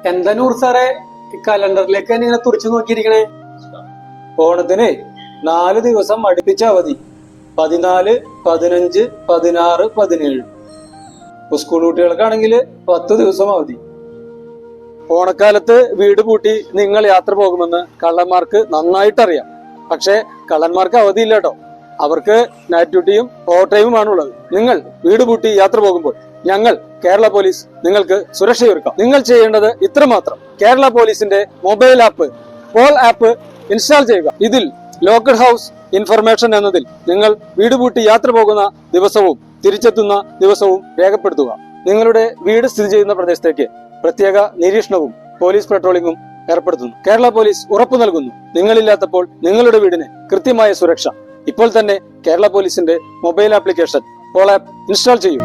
എന്താ നൂർ സാറേ കലണ്ടറിലേക്ക് തന്നെ ഇങ്ങനെ തുറച്ചു നോക്കിയിരിക്കണേ? ഓണത്തിന് 4 ദിവസം അടുപ്പിച്ച അവധി. 14, 15, 16, 17. സ്കൂൾ കുട്ടികൾക്കാണെങ്കിൽ 10 ദിവസം അവധി. ഓണക്കാലത്ത് വീട് പൂട്ടി നിങ്ങൾ യാത്ര പോകുമെന്ന് കള്ളന്മാർക്ക് നന്നായിട്ടറിയാം. പക്ഷെ കള്ളന്മാർക്ക് അവധിയില്ല കേട്ടോ. അവർക്ക് നൈറ്റ് ഡ്യൂട്ടിയും ഓവർ ടൈമുമാണുള്ളത്. നിങ്ങൾ വീട് പൂട്ടി യാത്ര പോകുമ്പോൾ ഞങ്ങൾ കേരള പോലീസ് നിങ്ങൾക്ക് സുരക്ഷയൊരുക്കാം. നിങ്ങൾ ചെയ്യേണ്ടത് ഇത്രമാത്രം: കേരള പോലീസിന്റെ mobile app Pol app install ചെയ്യുക. ഇതിൽ ലോക്ക്ഡ് ഹൗസ് ഇൻഫർമേഷൻ എന്നതിൽ നിങ്ങൾ വീട് പൂട്ടി യാത്ര പോകുന്ന ദിവസവും തിരിച്ചെത്തുന്ന ദിവസവും രേഖപ്പെടുത്തുക. നിങ്ങളുടെ വീട് സ്ഥിതി ചെയ്യുന്ന പ്രദേശത്തേക്ക് പ്രത്യേക നിരീക്ഷണവും പോലീസ് പെട്രോളിംഗും ഏർപ്പെടുത്തുന്നു. കേരള പോലീസ് ഉറപ്പു നൽകുന്നു, നിങ്ങളില്ലാത്തപ്പോൾ നിങ്ങളുടെ വീടിന് കൃത്യമായ സുരക്ഷ. ഇപ്പോൾ തന്നെ കേരള പോലീസിന്റെ mobile application Pol app install ചെയ്യൂ.